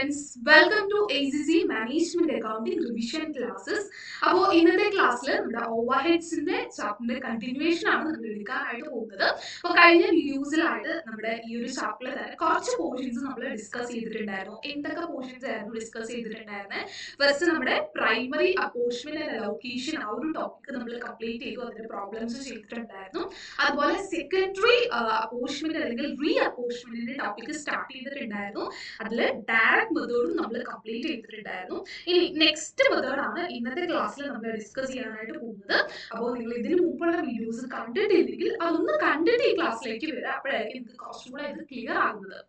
friends, welcome to ACCA Management Accounting Revision Classes. അപ്പോൾ ഇന്നത്തെ ക്ലാസ്സിൽ നമ്മുടെ ഓവർഹെഡ്സിന്റെ ചാപ്റ്ററിന്റെ കണ്ടിന്യൂവേഷൻ ആണ് നമ്മൾ എടുക്കാനായിട്ട് പോകുന്നത്. അപ്പോൾ കഴിഞ്ഞ വീഡിയോസിലായിട്ട് നമ്മുടെ ഈ ഒരു ചാപ്റ്ററിൽ തന്നെ കുറച്ച് പോർഷൻസ് നമ്മൾ ഡിസ്കസ് ചെയ്തിട്ടുണ്ടായിരുന്നു. എന്തൊക്കെ പോർഷൻസ് ആയിരുന്നു ഡിസ്കസ് ചെയ്തിട്ടുണ്ടായിരുന്നത്? ഫസ്റ്റ് നമ്മുടെ പ്രൈമറി അപ്പോർഷൻമെന്റ് ആൻഡ് അലോക്കേഷൻ ആ ഒരു ടോപ്പിക് നമ്മൾ കംപ്ലീറ്റ് ചെയ്തു, അതിന്റെ പ്രോബ്ലംസ് ചെയ്തിട്ടുണ്ടായിരുന്നു. അതുപോലെ സെക്കൻഡറി അപ്പോർഷൻമെന്റ് അല്ലെങ്കിൽ റീ അപ്പോർഷൻമെന്റിന്റെ ടോപ്പിക് സ്റ്റാർട്ട് ചെയ്തിട്ടുണ്ടായിരുന്നു. അതിൽ ഡയറക്റ്റ് മെത്തേഡും നമ്മൾ കംപ്ലീറ്റ് ചെയ്തിട്ടുണ്ടായിരുന്നു. ഇനി നെക്സ്റ്റ് മെത്തേഡാണ് ഇന്നത്തെ ക്ലാസ്സിൽ നമ്മൾ ഡിസ്കസ് ചെയ്യാനായിട്ട് പോകുന്നത്. അപ്പോൾ നിങ്ങൾ ഇതിന് മുമ്പുള്ള വീഡിയോസ് കണ്ടിട്ടില്ലെങ്കിൽ അതൊന്ന് കണ്ടിട്ട് ഈ ക്ലാസ്സിലേക്ക് വരിക, അപ്പോഴായിരിക്കും നിങ്ങൾക്ക് കുറച്ചുകൂടെ ഇത് ക്ലിയർ ആകുന്നത്.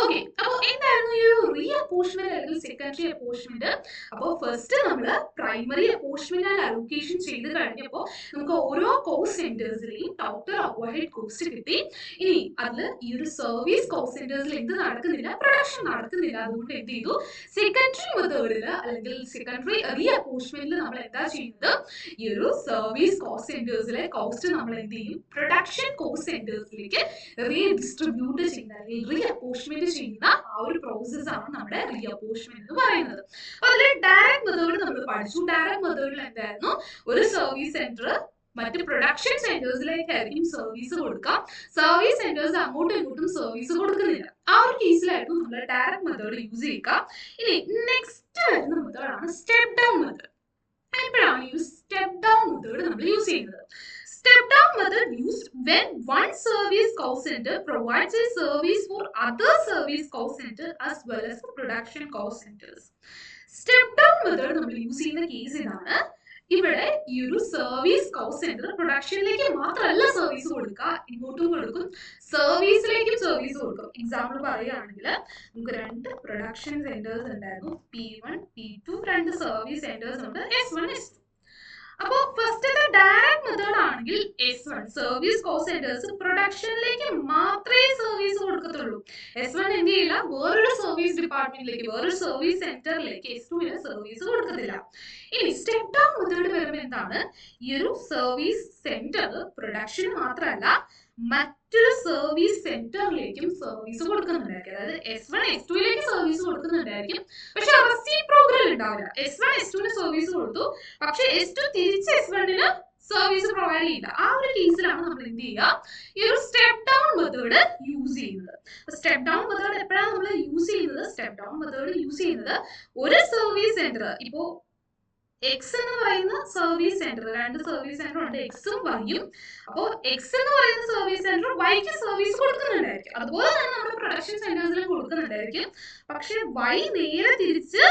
ഓക്കെ, അപ്പോൾ എന്തായിരുന്നു ഈ ഒരു റീ അപ്പോർഷൻമെന്റ് അല്ലെങ്കിൽ സെക്കൻഡറി അപ്പോർഷൻമെന്റ്? അപ്പോൾ ഫസ്റ്റ് നമ്മൾ പ്രൈമറി അപ്പോർഷൻമെന്റ് ആൻഡ് അലോക്കേഷൻ ചെയ്ത് കഴിഞ്ഞപ്പോൾ നമുക്ക് ഓരോ കോസ്റ്റ് സെന്റേഴ്സിലെയും ടോട്ടൽ ഓവർഹെഡ് കോസ്റ്റ് കിട്ടി. ഇനി അതിൽ ഈ ഒരു സർവീസ് കോസ്റ്റ് സെന്റേഴ്സിൽ എന്ത് നടക്കുന്നില്ല, പ്രൊഡക്ഷൻ നടക്കുന്നില്ല. അതുകൊണ്ട് എന്ത് ചെയ്തു, സെക്കൻഡറി മെത്തേഡിൽ അല്ലെങ്കിൽ സെക്കൻഡറി റീ അപ്പോർഷൻമെന്റിൽ നമ്മൾ എന്താ ചെയ്യുന്നത്, ഈ ഒരു സർവീസ് കോസ്റ്റ് സെന്റേഴ്സിലെ കോസ്റ്റ് നമ്മൾ എന്ത് ചെയ്യും, പ്രൊഡക്ഷൻ കോസ്റ്റ് സെന്റേഴ്സിലേക്ക് റീഡിസ്ട്രിബ്യൂട്ട് ചെയ്യുന്ന അല്ലെങ്കിൽ റീ അപ്പോർഷൻമെന്റ് ചെയ്യുന്ന ആ ഒരു പ്രോസസ് ആണ് നമ്മുടെ റീ അപ്പോർഷൻമെന്റ് എന്ന് പറയുന്നത്. അപ്പൊ അതിൽ ഡയറക്റ്റ് മെത്തേഡ് നമ്മൾ പഠിച്ചു. ഡയറക്റ്റ് മെത്തേഡിൽ എന്തായിരുന്നു, ഒരു സർവീസ് സെന്റർ മറ്റ് പ്രൊഡക്ഷൻ സെന്റേഴ്സിലേക്കായിരിക്കും സർവീസ് കൊടുക്കാം. സർവീസ് സെന്റേഴ്സ് അങ്ങോട്ടും ഇങ്ങോട്ടും സർവീസ് കൊടുക്കുന്നില്ല. ആ ഒരു കേസിലായിരുന്നു നമ്മൾ ഡയറക്റ്റ് മെത്തേഡ് യൂസ് ചെയ്യുക. ഇനി നെക്സ്റ്റ് വരുന്ന മെത്തേഡാണ് സ്റ്റെപ്പ് ഡൗൺ മെത്തേഡ്. എപ്പോഴാണ് ഈ സ്റ്റെപ്പ് ഡൗൺ മെത്തേഡ് നമ്മൾ യൂസ് ചെയ്യുന്നത്? Step down method used when one service cost center provides a service for other service cost center as well as for production cost centers. Step down method നമ്മൾ use ചെയ്യുന്ന case ഇതാണ്. ഇവിടെ ഈ ഒരു service cost centre പ്രൊഡക്ഷനിലേക്ക് മാത്രമല്ല service കൊടുക്കുക, ഇങ്ങോട്ടും കൊടുക്കും, സർവീസിലേക്കും സർവീസ് കൊടുക്കും. എക്സാമ്പിൾ പറയുകയാണെങ്കിൽ നമുക്ക് രണ്ട് പ്രൊഡക്ഷൻ സെന്റേഴ്സ് ഉണ്ടായിരുന്നു, P1 P2, രണ്ട് സർവീസ് സെന്റേഴ്സ് ഉണ്ട്, S1 S2. അപ്പോൾ ഫസ്റ്റത്തെ ഡയറക്റ്റ് മെത്തേഡ് ആണെങ്കിൽ S1 സർവീസ് കോസ്റ്റ് സെന്റേഴ്സ് പ്രൊഡക്ഷനിലേക്ക് മാത്രമേ സർവീസ് കൊടുക്കത്തുള്ളൂ. S1 എന്ത് ചെയ്യില്ല, വേറൊരു സർവീസ് ഡിപ്പാർട്ട്മെന്റിലേക്ക്, വേറൊരു സർവീസ് സെന്ററിലേക്ക് S2 സർവീസ് കൊടുക്കത്തില്ല. ഇനി സ്റ്റെപ്പ് ഡൗൺ മെത്തേഡ് വരുമ്പോൾ എന്താണ്, ഈ ഒരു സർവീസ് സെന്റർ പ്രൊഡക്ഷൻ മാത്രമല്ല മറ്റൊരു സർവീസ് സെന്ററിലേക്കും സർവീസ് കൊടുക്കുന്നുണ്ടായിരിക്കും. അതായത് S1 S2 സർവീസ് കൊടുക്കുന്നുണ്ടായിരിക്കും, പക്ഷെ റെസിപ്രോക്കൽ ഉണ്ടാവില്ല. S1 S2 സർവീസ് കൊടുത്തു, പക്ഷെ S2 തിരിച്ച് S1 സർവീസ് പ്രൊവൈഡ് ചെയ്യില്ല. ആ ഒരു കേസിലാണ് നമ്മൾ എന്ത് ചെയ്യുക, ഈ ഒരു സ്റ്റെപ്പ് ഡൗൺ മെത്തേഡ് യൂസ് ചെയ്യുന്നത്. സ്റ്റെപ്പ് ഡൗൺ മെത്തേഡ് എപ്പോഴാണ് നമ്മൾ യൂസ് ചെയ്യുന്നത്? സ്റ്റെപ്പ് ഡൗൺ മെത്തേഡ് യൂസ് ചെയ്യുന്നത് ഒരു സർവീസ് സെന്റർ, ഇപ്പോ എക്സ് എന്ന് പറയുന്ന സർവീസ് സെന്റർ, രണ്ട് സർവീസ് സെന്റർ ഉണ്ട്, എക്സും വൈയും. അപ്പോൾ എക്സ് എന്ന് പറയുന്ന സർവീസ് സെന്റർ വൈക്ക് സർവീസ് കൊടുക്കുന്നുണ്ടായിരിക്കും, അതുപോലെ തന്നെ നമ്മുടെ പ്രൊഡക്ഷൻ സെന്റേഴ്സിലും കൊടുക്കുന്നുണ്ടായിരിക്കും. പക്ഷെ വൈ നേരെ തിരിച്ച്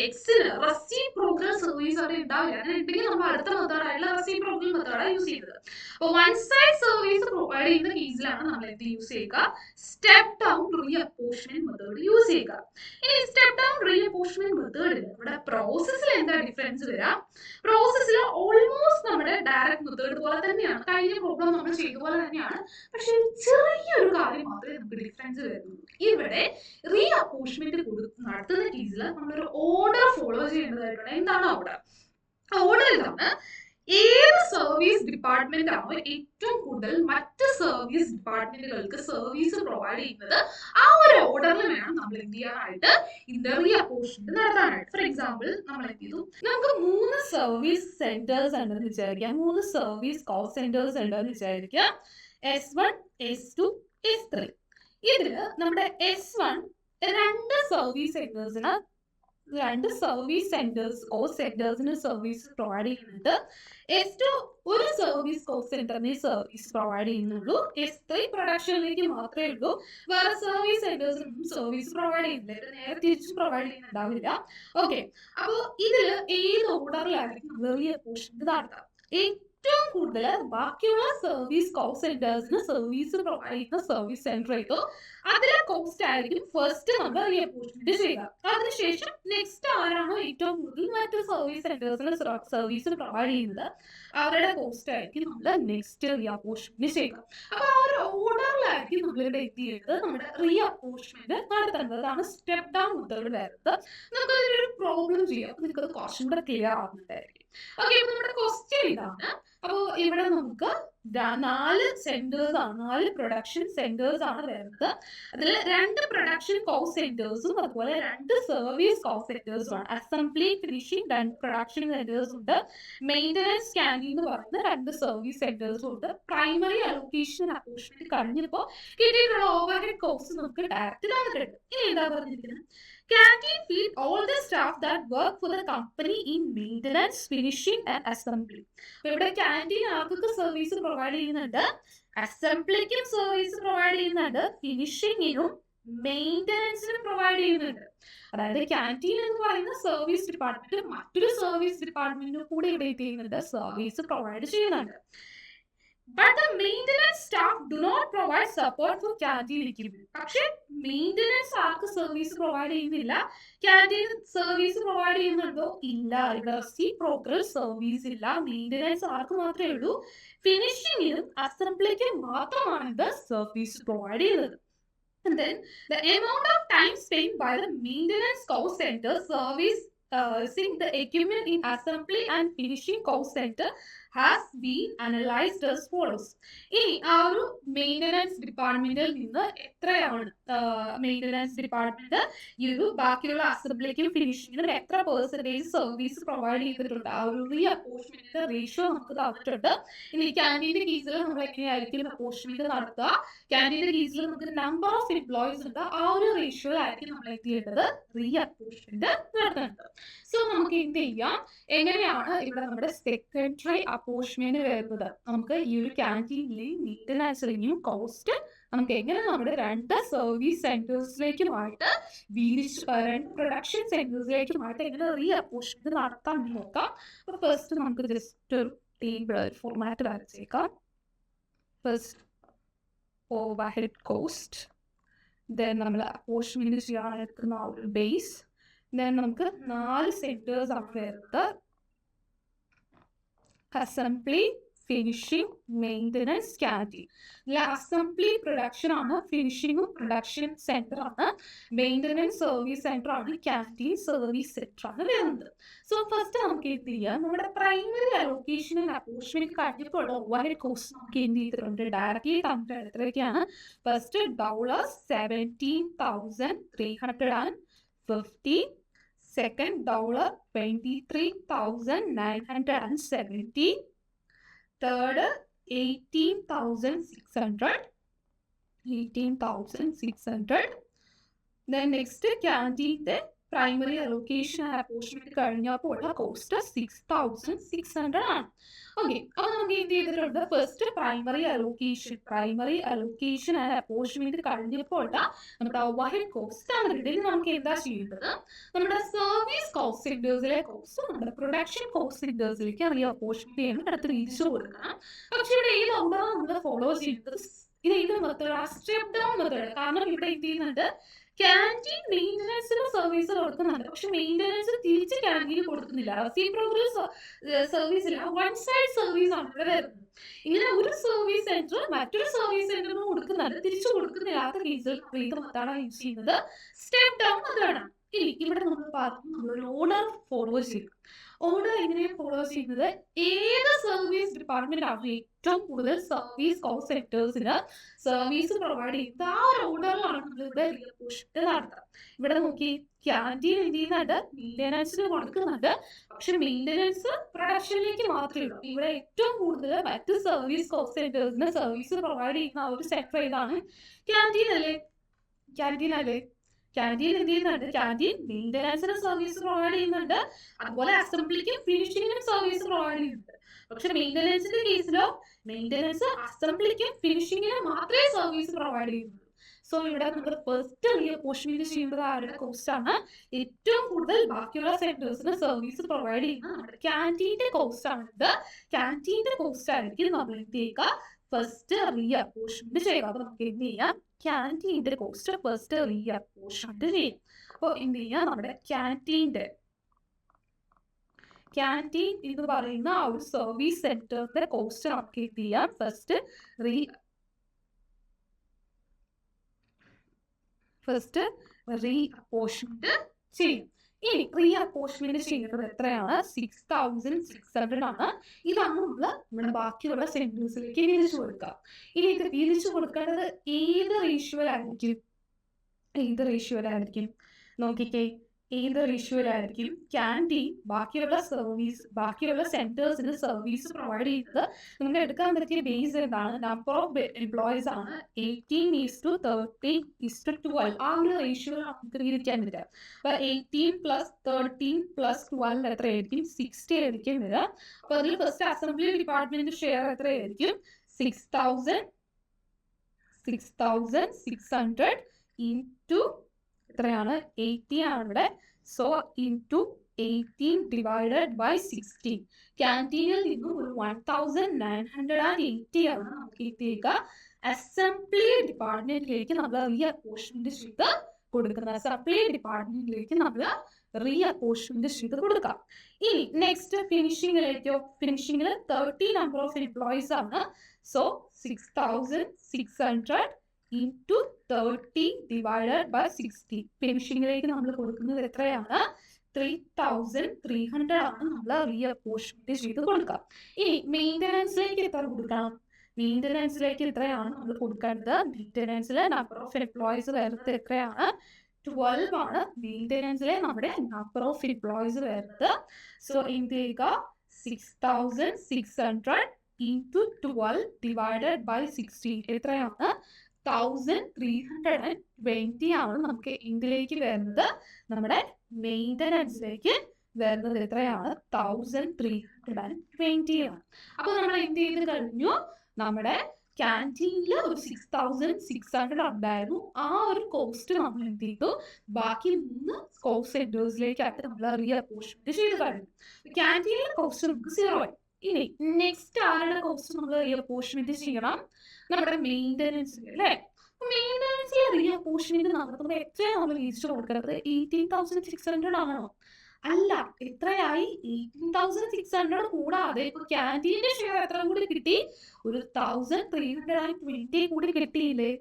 എക്സിന് റെസിപ്രോക്കൽ സർവീസ് അവിടെ ഉണ്ടാവില്ല. അങ്ങനെ ഉണ്ടെങ്കിൽ നമ്മൾ അടുത്ത മെത്തേഡായിട്ടുള്ള റെസിപ്രോക്കൽ മെത്തേഡാണ് യൂസ് ചെയ്യുന്നത്. അപ്പോൾ വൺ സൈഡ് സർവീസ് പ്രൊവൈഡ് ചെയ്യുന്ന കേസിലാണ് നമ്മൾ എന്ത് യൂസ് ചെയ്യുക, step down re apportionment method use ചെയ്യുക. ഇനി സ്റ്റെപ്പ് ഡൗൺ റീ അപ്പോർഷൻമെന്റ് മെത്തേഡിൽ നമ്മുടെ പ്രോസസ്സിൽ എന്താ ഡിഫറൻസ് വരാം? പ്രോസസ്സിൽ ഓൾമോസ്റ്റ് നമ്മുടെ ഡയറക്റ്റ് മെത്തേഡ് പോലെ തന്നെയാണ്, കഴിഞ്ഞ പ്രോബ്ലം നമ്മൾ ചെയ്ത പോലെ തന്നെയാണ്. പക്ഷെ ചെറിയൊരു കാര്യം മാത്രമേ നമുക്ക് ഡിഫറൻസ് വരുന്നുള്ളൂ. ഇവിടെ റീ അപ്പോർഷൻമെന്റ് നടത്തുന്ന കേസിൽ നമ്മളൊരു ഓർഡർ ഫോളോ ചെയ്യേണ്ടതായിട്ടുണ്ട്. എന്താണ് ഓർഡർ? ഓർഡർ ഇതാണ്, ഏത് സർവീസ് ഡിപ്പാർട്ട്മെന്റ് ആണോ ഏറ്റവും കൂടുതൽ മറ്റ് സർവീസ് ഡിപ്പാർട്ട്മെന്റുകൾക്ക് സർവീസ് പ്രൊവൈഡ് ചെയ്യുന്നത്, ആ ഒരു ഓർഡറിൽ വേണം നമ്മൾ എന്ത് ചെയ്യാനായിട്ട്, ഇതിന്റെ റീ അപ്പോർഷൻമെന്റ് നടത്താനായിട്ട്. ഫോർ എക്സാമ്പിൾ നമ്മൾ എന്ത് ചെയ്തു, നമുക്ക് 3 സർവീസ് സെന്റേഴ്സ് ഉണ്ടെന്ന് വിചാരിക്കാം, 3 സർവീസ് കോസ്റ്റ് സെന്റേഴ്സ് ഉണ്ടെന്ന് വിചാരിക്കാം, S1 S2 S3. ഇതില് നമ്മുടെ S1 രണ്ട് സർവീസ് സെന്റേഴ്സിന്, രണ്ട് സർവീസ് സെന്റേഴ്സ് കോസ്റ്റ് സെന്റേഴ്സിന് സർവീസ് പ്രൊവൈഡ് ചെയ്യുന്നുണ്ട്. S2 ഒരു സർവീസ് കോസ്റ്റ് സെന്ററിന് സർവീസ് പ്രൊവൈഡ് ചെയ്യുന്നുള്ളൂ. S3 പ്രൊഡക്ഷനിലേക്ക് മാത്രമേ ഉള്ളൂ, വേറെ സർവീസ് സെന്റേഴ്സിനും സർവീസ് പ്രൊവൈഡ് ചെയ്യുന്നില്ല, നേരെ തിരിച്ച് പ്രൊവൈഡ് ചെയ്യുന്നുണ്ടാവില്ല. ഓക്കെ, അപ്പോൾ ഇതില് ഏത് ഓർഡറിലായിരിക്കും നമ്മൾ റീ അപ്പോർഷൻമെന്റ് നടത്താം? ഏറ്റവും കൂടുതൽ ബാക്കിയുള്ള സർവീസ് കോസ്റ്റ് സെന്റേഴ്സിന് സർവീസ് പ്രൊവൈഡ് ചെയ്യുന്ന സർവീസ് സെന്റർ ഏതോ അതിലെ കോസ്റ്റ് ആയിരിക്കും ഫസ്റ്റ് നമ്മൾ റീ അപ്പോർഷൻമെന്റ് ചെയ്യുക. അതിനുശേഷം നെക്സ്റ്റ് ആരാണോ ഏറ്റവും കൂടുതൽ മറ്റു സർവീസ് സെന്റേഴ്സിന് സർവീസ് പ്രൊവൈഡ് ചെയ്യുന്നത് അവരുടെ കോസ്റ്റ് ആയിരിക്കും നമ്മൾ നെക്സ്റ്റ് റീ അപ്പോർഷൻമെന്റ് ചെയ്യുക. അപ്പൊ ആ ഒരു ഓർഡറിലായിരിക്കും നമ്മളിവിടെ എത്തിയത് നമ്മുടെ റീ അപ്പോർഷൻമെന്റ് നടത്തേണ്ടതാണ് സ്റ്റെപ്പ് ഡൗൺ മെത്തേഡ് വരുന്നത്. നമുക്ക് അതിനൊരു പ്രോബ്ലം ചെയ്യാം, അപ്പൊ നിങ്ങൾക്കത് കുറച്ചും കൂടെ ക്ലിയർ ആവുന്നുണ്ടായിരിക്കും. ഓക്കെ, ഇപ്പൊ നമ്മുടെ ക്വസ്റ്റ്യൻ ഇതാണ്. അപ്പോൾ ഇവിടെ നമുക്ക് 4 സെന്റേഴ്സ് ആണ്, 4 പ്രൊഡക്ഷൻ സെന്റേഴ്സ് ആണ് വരുന്നത്. അതിൽ 2 പ്രൊഡക്ഷൻ കോസ്റ്റ് സെന്റേഴ്സും അതുപോലെ 2 സർവീസ് കോസ്റ്റ് സെന്റേഴ്സും ആണ്. അസംബ്ലി, ഫിനിഷിംഗ് 2 പ്രൊഡക്ഷൻ സെന്റേഴ്സ് ഉണ്ട്. മെയിൻ്റനൻസ്, ക്യാൻറ്റീൻ എന്ന് പറയുന്ന 2 സർവീസ് സെന്റേഴ്സും ഉണ്ട്. പ്രൈമറി അലോക്കേഷൻ അപ്പോർഷൻമെന്റ് കഴിഞ്ഞപ്പോൾ കിട്ടിയിട്ടുള്ള ഓവർഹെഡ് കോസ്റ്റ് നമുക്ക് ഡയറക്റ്റ് തന്നിട്ടുണ്ട്. ഇനി എന്താ പറഞ്ഞിരിക്കുന്നത്? Canteen feed all the staff that work for the company in maintenance, finishing and assembly. അപ്പോൾ ഇവിടെ ക്യാൻറ്റീൻ ആർക്കൊക്കെ സർവീസ് പ്രൊവൈഡ് ചെയ്യുന്നുണ്ട്? അസംബ്ലിക്കും സർവീസ് പ്രൊവൈഡ് ചെയ്യുന്നുണ്ട്, ഫിനിഷിങ്ങിനും മെയിൻ്റനൻസിനും പ്രൊവൈഡ് ചെയ്യുന്നുണ്ട്. അതായത് ക്യാൻറ്റീൻ എന്ന് പറയുന്ന സർവീസ് ഡിപ്പാർട്ട്മെന്റ് മറ്റൊരു സർവീസ് ഡിപ്പാർട്ട്മെന്റിനും കൂടി ഇവിടെ ചെയ്യുന്നുണ്ട്, സർവീസ് പ്രൊവൈഡ് ചെയ്യുന്നുണ്ട്. But the maintenance staff do not provide support for canteen equipment. പക്ഷേ മെയിൻ്റനൻസ് ആർക്ക് സർവീസ് പ്രൊവൈഡ് ചെയ്യുന്നില്ല, ക്യാൻറ്റീൻ സർവീസ് പ്രൊവൈഡ് ചെയ്യുന്നുണ്ടോ? ഇല്ല. റെസിപ്രോക്കൽ സർവീസ് ഇല്ല. മെയിൻ്റനൻസ് ആർക്ക് മാത്രമേ ഉള്ളൂ? ഫിനിഷിങ്ങിനും അസംബ്ലിക്കും മാത്രമാണ് ഇത് സർവീസ് പ്രൊവൈഡ് ചെയ്യുന്നത്. And then the amount of time spent by the maintenance cost center servicing the equipment in assembly and finishing cost center has been analyzed as follows. ഇനി ആ ഒരു maintenance ഡിപ്പാർട്ട്മെന്റിൽ നിന്ന് എത്രയാണ് മെയിൻ്റനൻസ് ഡിപ്പാർട്ട്മെന്റ് ഈ ഒരു ബാക്കിയുള്ള അസംബ്ലിക്കും ഫിനിഷിങ്ങിനും എത്ര പെർസെന്റേജ് സർവീസ് പ്രൊവൈഡ് ചെയ്തിട്ടുണ്ട്, ആ ഒരു റീ അപ്പോർഷൻമെന്റ് റേഷ്യോ നമുക്ക് തന്നിട്ടുണ്ട്. ഇനി ക്യാൻറ്റീൻ്റെ കേസിൽ നമ്മൾ എങ്ങനെയായിരിക്കും അപ്പോർഷൻമെന്റ് നടത്തുക? ക്യാൻറ്റീൻ്റെ കേസിൽ നമുക്ക് നമ്പർ ഓഫ് എംപ്ലോയീസ് ഉണ്ട്, ആ ഒരു റേഷ്യോ ആയിരിക്കും നമ്മൾ എത്തിയേണ്ടത് റീ അപ്പോർഷൻമെന്റ് നടത്തുന്നത്. സോ നമുക്ക് എന്ത് ചെയ്യാം, എങ്ങനെയാണ് ഇവിടെ നമ്മുടെ സെക്കൻഡറി അപ്പോർഷൻമെന്റ് വരുന്നത്? നമുക്ക് ഈ ഒരു ക്യാൻറ്റീനിലെയും മെയിൻ്റനൻസിലെയും കോസ്റ്റ് നമുക്ക് എങ്ങനെ നമ്മുടെ 2 സർവീസ് സെന്റേഴ്സിലേക്കുമായിട്ട് 2 പ്രൊഡക്ഷൻ സെന്റേഴ്സിലേക്കുമായിട്ട് എങ്ങനെ റീ അപ്പോർഷൻമെന്റ് നടത്താൻ നോക്കാം. അപ്പോൾ ഫസ്റ്റ് നമുക്ക് ജസ്റ്റ് ഒരു ടേബിൾ ഫോർമാറ്റ് വരച്ചേക്കാം. ഫസ്റ്റ് ഓവർഹെഡ് കോസ്റ്റ്, ദെൻ നമ്മൾ അപ്പോർഷൻമെന്റ് ചെയ്യാൻ എടുക്കുന്ന ഒരു ബേസ്, ദെൻ നമുക്ക് 4 സെന്റേഴ്സ് ആണ് വരുന്നത്: അസംബ്ലി, ഫിനിഷിംഗ്, മെയിൻ്റനൻസ്, ക്യാൻറ്റീൻ. ഇതിൽ അസംബ്ലി പ്രൊഡക്ഷൻ ആണ്, ഫിനിഷിങ്ങും പ്രൊഡക്ഷൻ സെന്റർ ആണ്, മെയിൻ്റനൻസ് സർവീസ് സെന്റർ ആണ്, ക്യാൻറ്റീൻ സർവീസ് സെന്റർ ആണ് വരുന്നത്. സോ ഫസ്റ്റ് നമുക്ക് എന്ത് ചെയ്യാം, നമ്മുടെ പ്രൈമറി അലോക്കേഷൻ ആൻഡ് അപ്പോർഷൻമെന്റ് കഴിഞ്ഞപ്പോൾ ഓവർഹെഡ് കോസ്റ്റ് നമുക്ക് എന്ത് ചെയ്തിട്ടുണ്ട്, ഡയറക്റ്റ്ലി തന്നിട്ട് എത്രയൊക്കെയാണ്? First $17,350, second $23,970, third 18,600. Then next canteen primary allocation and apportionment കഴിഞ്ഞപ്പോൾ കോസ്റ്റ് 6,600 ആണ്. ഓക്കെ, അപ്പോൾ നമുക്ക് എന്ത് ചെയ്തിട്ടുണ്ട്? First primary allocation and apportionment കഴിഞ്ഞപ്പോൾ നമ്മുടെ ഓവർഹെഡ് കോസ്റ്റ് തന്നിട്ടുണ്ട്. ഇനി നമുക്ക് എന്താ ചെയ്യേണ്ടത്? നമ്മുടെ സർവീസ് കോസ്റ്റ് സെന്റേഴ്സിലെ കോസ്റ്റ് നമ്മുടെ പ്രൊഡക്ഷൻ കോസ്റ്റ് സെന്റേഴ്സിലേക്ക് റീ അപ്പോർഷൻമെന്റ് ചെയ്യുന്നത് അടുത്ത് തിരിച്ചു കൊടുക്കണം. പക്ഷെ ഇവിടെ ഏത് ഓർഡറാണ് നമ്മൾ ഫോളോ ചെയ്യുന്നത്? ഇത് ഏത് മെത്തേഡ്? Step down method. കാരണം ഇവിടെ എന്ത് ചെയ്യുന്നുണ്ട്, ക്യാൻറ്റീൻ മെയിൻ്റനൻസിന് സർവീസ് കൊടുക്കുന്നുണ്ട്, പക്ഷെ മെയിൻ്റനൻസ് തിരിച്ച് ക്യാൻറ്റീന് കൊടുക്കുന്നില്ല. റെസിപ്രോക്കൽ സർവീസ് ഇല്ല, വൺ സൈഡ് സർവീസ് ആണ് ഇവിടെ വരുന്നത്. ഇങ്ങനെ ഒരു സർവീസ് സെന്റർ മറ്റൊരു സർവീസ് സെന്ററിന് കൊടുക്കുന്നുണ്ട്, തിരിച്ചു കൊടുക്കുന്നില്ലാത്ത കേസിൽ ഏത് മെത്തേഡാണ് യൂസ് ചെയ്യുന്നത്? സ്റ്റെപ്പ് ഡൗൺ മെത്തേഡാണ്. ഇനി ഇവിടെ നമ്മൾ പറഞ്ഞു നമ്മളൊരു ഓർഡർ ഫോളോ ചെയ്യും. ഓർഡർ എങ്ങനെയാണ് ഫോളോ ചെയ്യുന്നത്? ഏത് സർവീസ് ഡിപ്പാർട്ട്മെന്റ് ആണ് ഏറ്റവും കൂടുതൽ സർവീസ് കോസ്റ്റ് സെന്റേഴ്സിന് സർവീസ് പ്രൊവൈഡ് ചെയ്യുന്നത്, ആ ഒരു ഓർഡറിലാണ് നമ്മളിവിടെ റീ അപ്പോർഷൻമെന്റ് നടത്തുക. ഇവിടെ നോക്കി, ക്യാൻറ്റീൻ എന്ത് ചെയ്യുന്നുണ്ട്, മെയിൻ്റനൻസിന് കൊടുക്കുന്നുണ്ട്, പക്ഷെ മെയിൻ്റനൻസ് പ്രൊഡക്ഷനിലേക്ക് മാത്രമേ ഉള്ളൂ. ഇവിടെ ഏറ്റവും കൂടുതൽ മറ്റ് സർവീസ് കോസ്റ്റ് സെന്റേഴ്സിന് സർവീസ് പ്രൊവൈഡ് ചെയ്യുന്ന ആ ഒരു സെക്ടർ ഏതാണ്? ക്യാൻറ്റീൻ അല്ലേ? ക്യാൻറ്റീൻ എന്ത് ചെയ്യുന്നുണ്ട്? ക്യാൻറ്റീൻ മെയിൻ്റനൻസിന് സർവീസ് പ്രൊവൈഡ് ചെയ്യുന്നുണ്ട്, അതുപോലെ അസംബ്ലിക്കും ഫിനിഷിങ്ങിനും സർവീസ് പ്രൊവൈഡ് ചെയ്യുന്നുണ്ട്. പക്ഷെ മെയിൻ്റനൻസിന്റെ കേസിലോ മെയിൻ്റനൻസ് അസംബ്ലിക്കും ഫിനിഷിങ്ങിനും മാത്രമേ സർവീസ് പ്രൊവൈഡ് ചെയ്യുന്നുള്ളൂ. സോ ഇവിടെ നമ്മൾ ഫസ്റ്റ് റീ അപ്പോർഷൻമെന്റ് ചെയ്യേണ്ടത് ആരുടെ കോസ്റ്റ് ആണ്? ഏറ്റവും കൂടുതൽ ബാക്കിയുള്ള സെന്റേഴ്സിന് സർവീസ് പ്രൊവൈഡ് ചെയ്യുന്ന നമ്മുടെ ക്യാൻറ്റീൻ്റെ കോസ്റ്റ് ആണ്. ഇത് ക്യാൻറ്റീൻ്റെ കോസ്റ്റ് ആയിരിക്കും നമ്മൾ എന്ത് ചെയ്യുക, ഫസ്റ്റ് റീ അപ്പോർഷൻമെന്റ് ചെയ്യുക. അപ്പൊ നമുക്ക് എന്ത് ചെയ്യാം, ക്യാൻറ്റീൻ്റെ കോസ്റ്റ് ഫസ്റ്റ് റീ അപ്പോർഷൻമെന്റ് ചെയ്യും. അപ്പോൾ എന്ത് ചെയ്യാം, നമ്മുടെ ക്യാൻറ്റീൻ എന്ന് പറയുന്ന ആ ഒരു സർവീസ് സെന്ററിന്റെ കോസ്റ്റ് നമുക്ക് എന്ത് ചെയ്യാം, ഫസ്റ്റ് റീ അപ്പോർഷൻമെന്റ് ചെയ്യും. ഇനി റീഅപ്പോർഷൻമെന്റ് ചെയ്യുന്നത് എത്രയാണ്? 6600 ആണ്. ഇതാണ് നമ്മുടെ ബാക്കിയുള്ള സെന്റൻസിലേക്ക് വീതിച്ചു കൊടുക്കുക. ഇനി ഇത് വീതിച്ചു കൊടുക്കേണ്ടത് ഏത് റേഷ്യോയിലായിരിക്കും? നോക്കിക്കേ, ഏത് റേഷ്യോയിലായിരിക്കും? ക്യാൻറ്റീൻ ബാക്കിയുള്ള സെന്റേഴ്സിന് സർവീസ് പ്രൊവൈഡ് ചെയ്യുന്നത് നിങ്ങൾക്ക് എടുക്കാൻ പറ്റിയ ബേസ് എന്താണ്? നമ്പർ ഓഫ് എംപ്ലോയീസ് ആണ്. 18:30:12 ആ ഒരു റേഷ്യോ നമുക്ക് വീതിക്കാൻ പറ്റുക. അപ്പൊ 18+13+12 എത്രയായിരിക്കും? 60 ആയിരിക്കും വരിക. അപ്പൊ അതിൽ ഫസ്റ്റ് അസംബ്ലി ഡിപ്പാർട്ട്മെന്റ് ഷെയർ എത്രയായിരിക്കും? 6,600 ഇൻറ്റു എത്രയാണ്? 80 ആണ് ഇവിടെ. So into 18/16. ക്യാൻറ്റീനിൽ നിന്നും ഒരു 1980 ആണ് നമുക്ക് കിട്ടിയേക്ക. അസംബ്ലി ഡിപ്പാർട്ട്മെന്റിലേക്ക് നമ്മൾ റീഅപ്പോർഷൻമെന്റ് ചെയ്ത് കൊടുക്കുന്നത്. അസംബ്ലി ഡിപ്പാർട്ട്മെന്റിലേക്ക് നമ്മൾ റീഅപ്പോർഷൻമെന്റ് ചെയ്ത് കൊടുക്കാം. ഇനി നെക്സ്റ്റ് ഫിനിഷിംഗിലേക്കോ? ഫിനിഷിംഗിൽ 30 നമ്പർ ഓഫ് എംപ്ലോയീസ് ആണ്. So 6,600 into 30/60. ഫിനിഷിംഗിലേക്ക് നമ്മൾ കൊടുക്കുന്നത് എത്രയാണ്? 3,300 ആണ് നമ്മൾ റീഅപ്പോർഷൻമെന്റ് ചെയ്ത് കൊടുക്കുക. ഇനി മെയിൻ്റനൻസിലേക്ക് എത്ര കൊടുക്കണം? മെയിൻ്റനൻസിലേക്ക് എത്രയാണ് നമ്മൾ കൊടുക്കേണ്ടത്? മെയിൻ്റനൻസിലെ നമ്പർ ഓഫ് എംപ്ലോയീസ് വരുന്നത് എത്രയാണ്? 12 ആണ് മെയിൻ്റനൻസിലെ നമ്മുടെ നമ്പർ ഓഫ് എംപ്ലോയീസ് വരുന്നത്. സോ എന്ത് ചെയ്യുക? 6,600 ഇൻറ്റു 12/60 എത്രയാണ്? 1,320 ആണ് നമുക്ക് ഇതിലേക്ക് വരുന്നത്. നമ്മുടെ മെയിൻ്റനൻസിലേക്ക് വരുന്നത് എത്രയാണ്? 1,320 ആണ്. അപ്പൊ നമ്മൾ എന്ത് ചെയ്ത് കഴിഞ്ഞു? നമ്മുടെ ക്യാൻറ്റീനിൽ ഒരു 6,600 ഉണ്ടായിരുന്നു. ആ ഒരു കോസ്റ്റ് നമ്മൾ എന്ത് ചെയ്തു? ബാക്കി 3 കോസ്റ്റ് സെന്റേഴ്സിലേക്കായിട്ട് നമ്മൾ റീഅപ്പോർഷൻമെന്റ് ചെയ്ത് കഴിഞ്ഞു. ക്യാൻറ്റീനിലെ കോസ്റ്റ് നമുക്ക് 0 ആയി. ഇനി നെക്സ്റ്റ് ആരുടെ കോസ്റ്റ് നമ്മൾ റീഅപ്പോർഷൻമെന്റ് ചെയ്യണം? നമ്മുടെ മെയിൻ്റനൻസിൽ അല്ലേ? മെയിൻ്റനൻസിലെ റീഅപ്പോർഷൻമെന്റ് നടത്തുമ്പോൾ എത്രയാണ് നമ്മൾ വീതിച്ചു കൊടുക്കുന്നത്? 18,600 ആണോ? അല്ല, എത്രയായി? 18,600 കൂടാതെ ഇപ്പൊ ക്യാൻറ്റീനിന്റെ ഷെയർ എത്ര കൂടി കിട്ടി? ഒരു 1,320 കൂടി കിട്ടിയില്ലേ?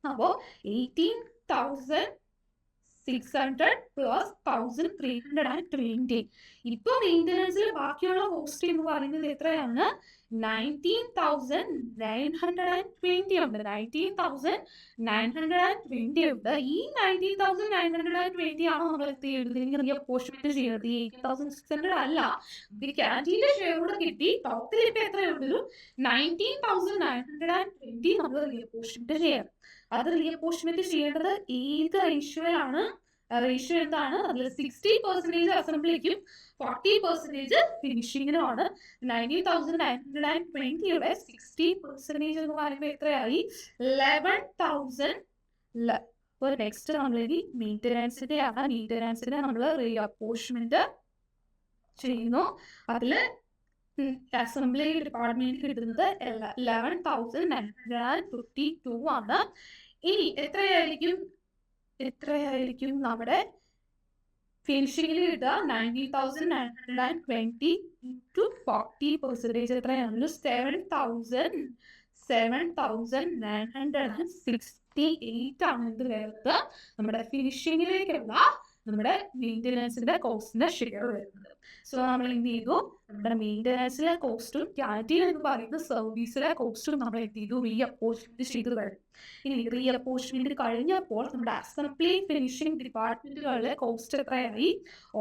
അപ്പോ 18,600 പ്ലസ് 1,320. ഇപ്പൊ മെയിൻ്റനൻസിൽ ബാക്കിയുള്ള കോസ്റ്റ് എന്ന് പറയുന്നത് എത്രയാണ്? 19,920 ഉണ്ട്. 19,920 ഉണ്ട്. ഈ 19,920 ആണോ നമ്മൾ റീഅപ്പോർഷൻമെന്റ് ചെയ്യുന്നത്? 18,600 അല്ല. ക്യാൻറ്റീനിന്റെ ഷെയർ കൂടെ കിട്ടി. ടോട്ടൽ ഇപ്പൊ എത്രയുണ്ട്? 19,920 നമ്മൾ റീഅപ്പോർഷൻമെന്റ് ചെയ്യണം. അത് റീഅപ്പോർഷൻമെന്റ് ചെയ്യേണ്ടത് ഏത് റേഷ്യോയിലാണ്? റേഷ്യോ എന്താണ്? അതിൽ 60% അസംബ്ലിക്കും 40% ഫിനിഷിങ്ങിനുമാണ്. 19,920യുടെ 60% എന്ന് പറയുമ്പോൾ എത്രയായി? 11,000. അപ്പോൾ നെക്സ്റ്റ് നമ്മൾ മെയിൻ്റനൻസിന്റെ ആണ്. മെയിൻ്റനൻസിനെ നമ്മൾ റീഅപ്പോർഷൻമെന്റ് ചെയ്യുന്നു. അതിൽ അസംബ്ലി ഡിപ്പാർട്ട്മെന്റ് കിട്ടുന്നത് 11,952 ആണ്. ഇനി എത്രയായിരിക്കും നമ്മുടെ ഫിനിഷിംഗിൽ കിട്ടുക? 19,920 ഇൻറ്റു 40% എത്രയാണ്? 7,968 ആണ് ഇത് വരുന്നത്. നമ്മുടെ ഫിനിഷിംഗിലേക്കുള്ള നമ്മുടെ മെയിൻ്റനൻസിന്റെ കോസ്റ്റിന്റെ ഷെയർ വരുന്നത്. സോ നമ്മൾ എന്ത് ചെയ്തു? നമ്മുടെ മെയിൻ്റനൻസിലെ കോസ്റ്റും ക്യാൻറ്റീൻ എന്ന് പറയുന്ന സർവീസിലെ കോസ്റ്റും നമ്മൾ എന്ത് ചെയ്തു? റീഅപ്പോർഷൻമെന്റ് ചെയ്ത് കഴിഞ്ഞു. ഇനി റീഅപ്പോർഷൻമെന്റ് കഴിഞ്ഞപ്പോൾ നമ്മുടെ അസംബ്ലി ഫിനിഷിംഗ് ഡിപ്പാർട്ട്മെന്റുകളിലെ കോസ്റ്റ് എത്രയായി?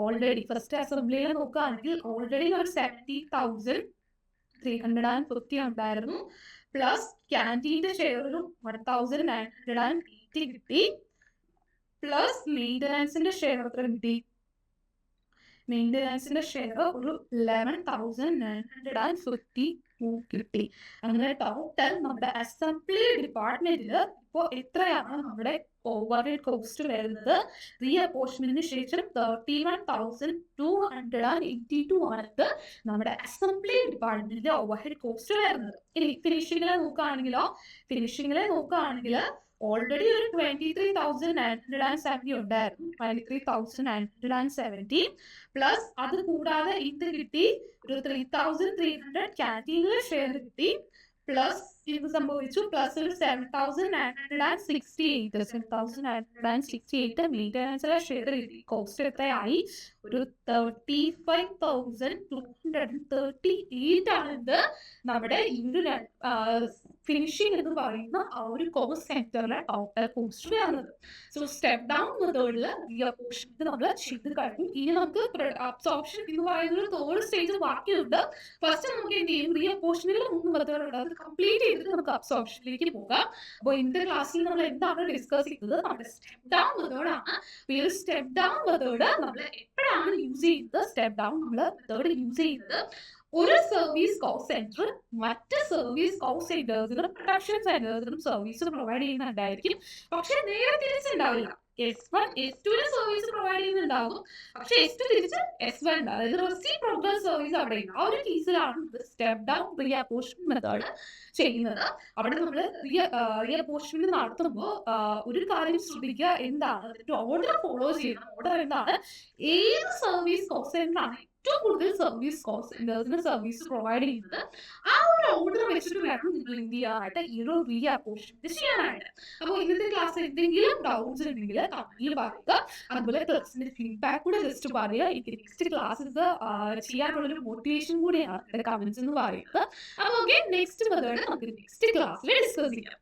ഓൾറെഡി ഫസ്റ്റ് അസംബ്ലിയിൽ നോക്കുകയാണെങ്കിൽ ഓൾറെഡി ഒരു 70,350 ഉണ്ടായിരുന്നു. പ്ലസ് ക്യാൻറ്റീൻ്റെ ഷെയർ ഒരു 1,980 കിട്ടി. പ്ലസ് മെയിൻ്റനൻസിന്റെ ഷെയർ എത്ര കിട്ടി? മെയിൻ്റനൻസിന്റെ ഷെയർ ഒരു 11,952 കിട്ടി. അങ്ങനെ ടോട്ടൽ നമ്മുടെ അസംബ്ലി ഡിപ്പാർട്ട്മെന്റിൽ ഇപ്പോൾ എത്രയാണ് നമ്മുടെ ഓവർഹെഡ് കോസ്റ്റ് വരുന്നത്? റീഅപ്പോർഷൻമെന്റിന് ശേഷം 31,282 ആണ് നമ്മുടെ അസംബ്ലി ഡിപ്പാർട്ട്മെന്റിന്റെ ഓവർഹെഡ് കോസ്റ്റ് വരുന്നത്. ഇനി ഫിനിഷിംഗിലെ നോക്കുകയാണെങ്കിൽ ഓൾറെഡി ഒരു 23,970 ഉണ്ടായിരുന്നു. 23,970 പ്ലസ് അത് കൂടാതെ ഇത് കിട്ടി ഒരു 3,300 ക്യാൻറ്റീനിലെ ഷെയർ കിട്ടി. പ്ലസ് ഇത് സംഭവിച്ചു. പ്ലസ് ഒരു 7,968 മെയിൻ്റനൻസിലെ ഷെയർ കോസ്റ്റ് എത്രയായി? ഒരു 35,238 ആണ് ഇത് നമ്മുടെ ഫിനിഷിംഗ് എന്ന് പറയുന്ന ആ ഒരു കോസ്റ്റ് സെന്ററിലെ ടോട്ടൽ കോസ്റ്റ് വരുന്നത്. സോ സ്റ്റെപ്പ് ഡൗൺ മെത്തേഡിൽ റീഅപ്പോർഷൻമെന്റ് നമ്മൾ ചെയ്ത് കഴിഞ്ഞു. ഇനി നമുക്ക് അബ്സോർപ്ഷൻ എന്ന് പറയുന്ന ഒരു തേർഡ് സ്റ്റേജ് ബാക്കിയുണ്ട്. ഫസ്റ്റ് നമുക്ക് എന്ത് ചെയ്യും? റീഅപ്പോർഷനിൽ 3 മെത്തേഡുണ്ട്. അത് കംപ്ലീറ്റ് ചെയ്തിട്ട് നമുക്ക് അബ്സോർപ്ഷനിലേക്ക് പോകാം. അപ്പോൾ ഇന്നത്തെ ക്ലാസ്സിൽ നമ്മൾ എന്താണ് ഡിസ്കസ് ചെയ്തത്? നമ്മുടെ സ്റ്റെപ്പ് ഡൗൺ മെത്തേഡാണ്. ഈ ഒരു സ്റ്റെപ്പ് ഡൗൺ മെത്തേഡ് നമ്മൾ എപ്പോഴാണ് യൂസ് ചെയ്യുന്നത്? സ്റ്റെപ്പ് ഡൗൺ നമ്മൾ മെത്തേഡ് യൂസ് ചെയ്യുന്നത് ഒരു സർവീസ് കോസ്റ്റ് സെന്റർ മറ്റ് സർവീസ് കോസ്റ്റ് സെന്റേഴ്സിനും പ്രൊഡക്ഷൻ സെന്റേഴ്സിനും സർവീസ് പ്രൊവൈഡ് ചെയ്യുന്നുണ്ടായിരിക്കും. പക്ഷെ നേരെ തിരിച്ചുണ്ടാവില്ല. S1 S2 സർവീസ് പ്രൊവൈഡ് ചെയ്യുന്നുണ്ടാകും, പക്ഷെ S2 തിരിച്ച് S1 ഉണ്ടാവും. അതായത് റെസിപ്രോക്കൽ സർവീസ് അവിടെ ഉണ്ട്. ആ ഒരു കേസിലാണ് സ്റ്റെപ്പ് ഡൗൺ റീഅപ്പോർഷൻമെന്റ് മെത്തേഡ് ചെയ്യുന്നത്. അവിടെ നമ്മൾ റീഅപ്പോർഷൻമെന്റ് നടത്തുമ്പോൾ ഒരു കാര്യം ശ്രദ്ധിക്കുക, എന്താണ് ഓർഡർ ഫോളോ ചെയ്യണം. ഓർഡർ എന്താണ്? ഏത് സർവീസ് കോസ്റ്റ് സെന്ററാണ് ഏറ്റവും കൂടുതൽ സർവീസ് കോസ്റ്റ് സെന്റേഴ്സിന് സർവീസ് പ്രൊവൈഡ് ചെയ്യുന്നത്, ആ ഒരു ഓർഡർ വെച്ചിട്ട് വേണം നിങ്ങൾ എന്ത് ചെയ്യാനായിട്ട് ഈ ഒരു റീഅപ്പോർഷൻമെന്റ് ചെയ്യാനായിട്ട്. അപ്പോൾ ഇന്നത്തെ ക്ലാസ്സിൽ എന്തെങ്കിലും ഡൗട്ട്സ് ഉണ്ടെങ്കിൽ കമന്റിൽ പറയുക. അതുപോലെ ക്ലാസ്സിന്റെ ഫീഡ്ബാക്ക് കൂടെ ജസ്റ്റ് പറയുക. എനിക്ക് നെക്സ്റ്റ് ക്ലാസ്സിൽ ചെയ്യാനുള്ളൊരു മോട്ടിവേഷൻ കൂടിയാണ് കമന്റ്സ് എന്ന് പറയുന്നത്. അപ്പോൾ ഓക്കെ, നെക്സ്റ്റ് മെത്തേഡ് നമുക്ക് നെക്സ്റ്റ് ക്ലാസ്സിൽ ഡിസ്കസ് ചെയ്യാം.